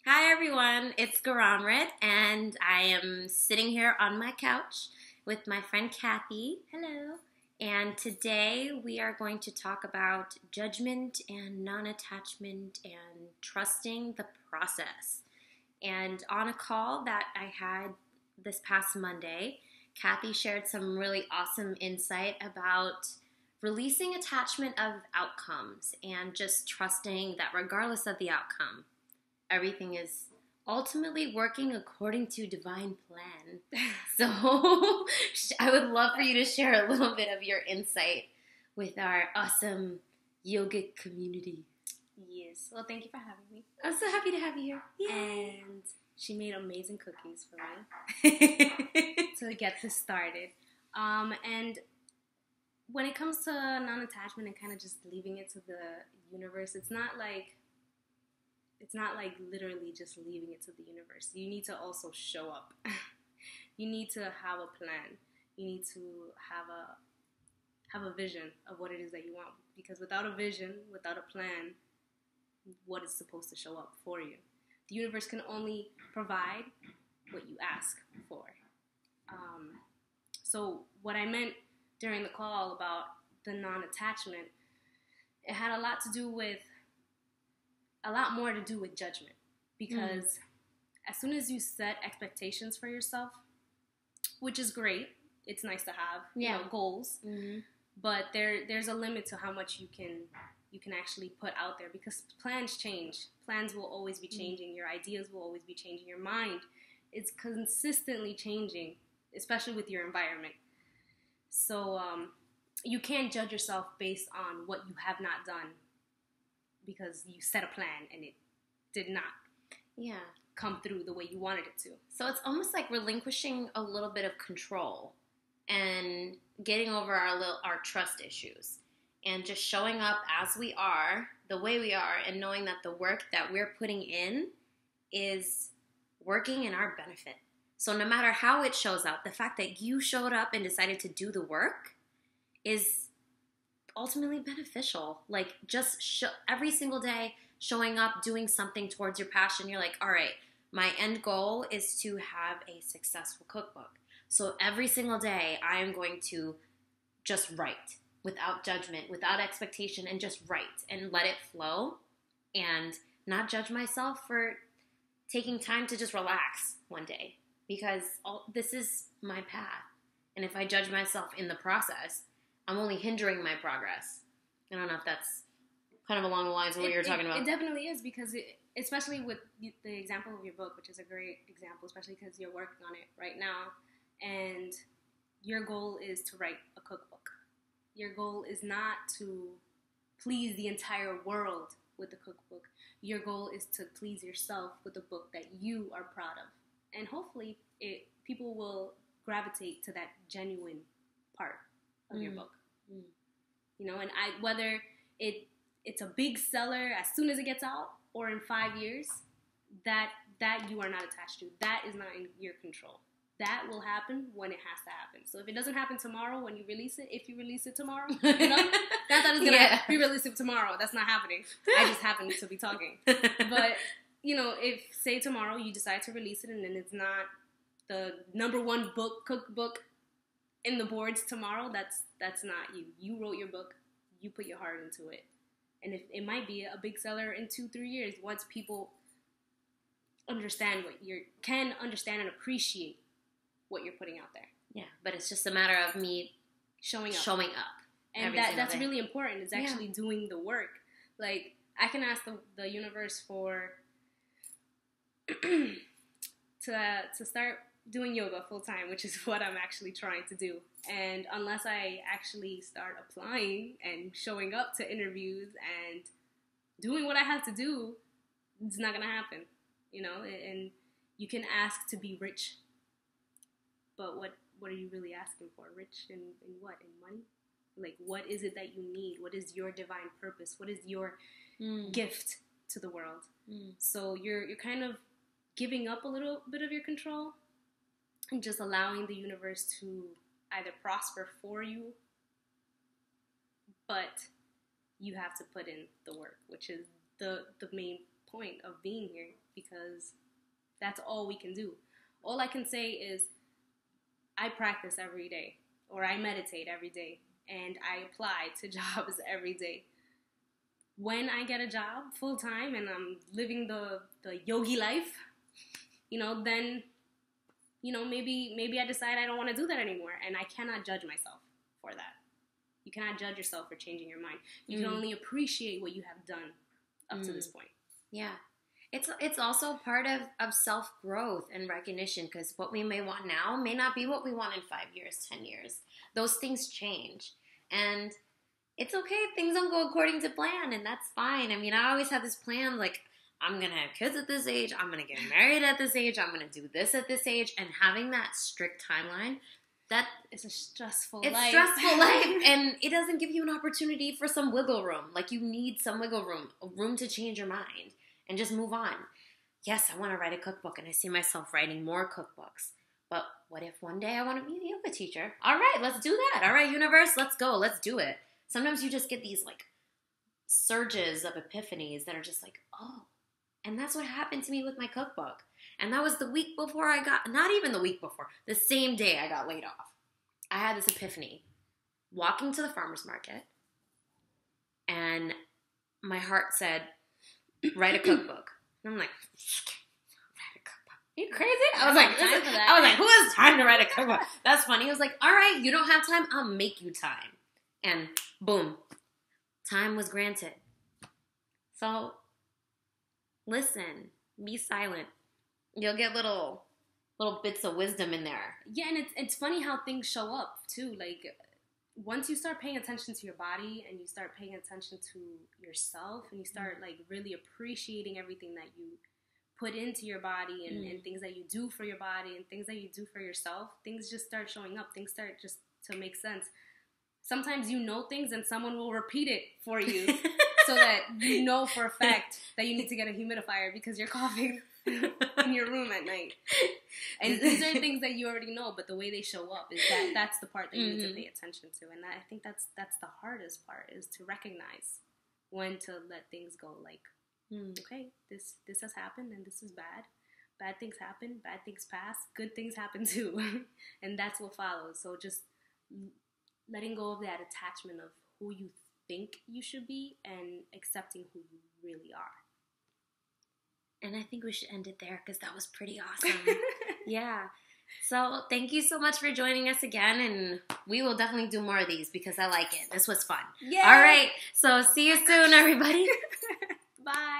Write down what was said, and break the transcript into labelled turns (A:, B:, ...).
A: Hi everyone, it's Garamrit, and I am sitting here on my couch with my friend Kathy.
B: Hello.
A: And today we are going to talk about judgment and non-attachment and trusting the process. And on a call that I had this past Monday, Kathy shared some really awesome insight about releasing attachment of outcomes and just trusting that regardless of the outcome, everything is ultimately working according to divine plan. So I would love for you to share a little bit of your insight with our awesome yogic community.
B: Yes. Well, thank you for having me.
A: I'm so happy to have you here. Yay.
B: And she made amazing cookies for me to get this started. And when it comes to non-attachment and kind of just leaving it to the universe, it's not like literally just leaving it to the universe. You need to also show up. You need to have a plan. You need to have a vision of what it is that you want. Because without a vision, without a plan, what is supposed to show up for you? The universe can only provide what you ask for. So what I meant during the call about the non-attachment, it had a lot more to do with judgment. Because as soon as you set expectations for yourself, which is great, it's nice to have goals, but there's a limit to how much you can actually put out there, because plans change. Plans will always be changing. Your ideas will always be changing. Your mind is consistently changing, especially with your environment. So you can't judge yourself based on what you have not done, because you set a plan and it did not come through the way you wanted it to.
A: So it's almost like relinquishing a little bit of control and getting over our trust issues and just showing up as we are, the way we are, and knowing that the work that we're putting in is working in our benefit. So no matter how it shows up, the fact that you showed up and decided to do the work is ultimately beneficial. Like, just every single day showing up, doing something towards your passion. You're like, all right, my end goal is to have a successful cookbook. So every single day I am going to just write without judgment, without expectation, and just write and let it flow and not judge myself for taking time to just relax one day, because this is my path. And if I judge myself in the process, I'm only hindering my progress. I don't know if that's kind of along the lines of what you're talking about.
B: It definitely is, because especially with the example of your book, which is a great example, especially because you're working on it right now, and your goal is to write a cookbook. Your goal is not to please the entire world with the cookbook. Your goal is to please yourself with a book that you are proud of. And hopefully people will gravitate to that genuine part of your book. You know, and whether it's a big seller as soon as it gets out or in 5 years, that you are not attached to. That is not in your control. That will happen when it has to happen. So if it doesn't happen tomorrow when you release it, if you release it tomorrow, not that it's going to be released tomorrow. That's not happening. I just happen to be talking. But, if, say, tomorrow you decide to release it and then it's not the number one cookbook in the boards tomorrow, that's not you. You wrote your book. You put your heart into it. And if it might be a big seller in 2-3 years, once people understand understand and appreciate what you're putting out there.
A: Yeah, but it's just a matter of me showing up.
B: And that's really important, is actually doing the work. Like, I can ask the universe for to start doing yoga full time, which is what I'm actually trying to do. And unless I actually start applying and showing up to interviews and doing what I have to do, it's not going to happen, And you can ask to be rich, but what are you really asking for? Rich in what? In money? Like, what is it that you need? What is your divine purpose? What is your gift to the world? So you're kind of giving up a little bit of your control and just allowing the universe to either prosper for you, but you have to put in the work, which is the main point of being here, because that's all we can do. All I can say is I practice every day, or I meditate every day, and I apply to jobs every day. When I get a job full time and I'm living the yogi life, then, maybe I decide I don't want to do that anymore, and I cannot judge myself for that. You cannot judge yourself for changing your mind. You can only appreciate what you have done up to this point.
A: Yeah. It's also part of self-growth and recognition, because what we may want now may not be what we want in 5 years, 10 years. Those things change. And it's okay if things don't go according to plan, and that's fine. I mean, I always have this plan, like, I'm going to have kids at this age, I'm going to get married at this age, I'm going to do this at this age, and having that strict timeline, that
B: is a stressful
A: life.
B: It's
A: stressful life, and it doesn't give you an opportunity for some wiggle room. Like, you need some wiggle room, a room to change your mind and just move on. Yes, I want to write a cookbook, and I see myself writing more cookbooks. But what if one day I want to be a yoga teacher? All right, let's do that. All right, universe, let's go. Let's do it. Sometimes you just get these, like, surges of epiphanies that are just like, oh. And that's what happened to me with my cookbook. And that was the week before not even the week before, the same day I got laid off. I had this epiphany. Walking to the farmer's market, and my heart said, write a cookbook. And I'm like, write a cookbook? Are you crazy? I was like, who has time to write a cookbook? That's funny. I was like, all right, you don't have time, I'll make you time. And boom, time was granted. So listen, be silent. You'll get little bits of wisdom in there.
B: Yeah, and it's funny how things show up too. Like, once you start paying attention to your body, and you start paying attention to yourself, and you start like really appreciating everything that you put into your body, and things that you do for your body, and things that you do for yourself, things just start showing up. Things start just to make sense. Sometimes you know things and someone will repeat it for you so that you know for a fact that you need to get a humidifier because you're coughing in your room at night. And these are things that you already know, but the way they show up is that's the part that you need to pay attention to. And I think that's the hardest part, is to recognize when to let things go. Like, okay, this has happened and this is bad. Bad things happen, bad things pass, good things happen too. And that's what follows. So just letting go of that attachment of who you think you should be and accepting who you really are.
A: And I think we should end it there, because that was pretty awesome. Yeah. So thank you so much for joining us again, and we will definitely do more of these because I like it. This was fun. Yeah. All right. So see you soon, everybody.
B: Bye.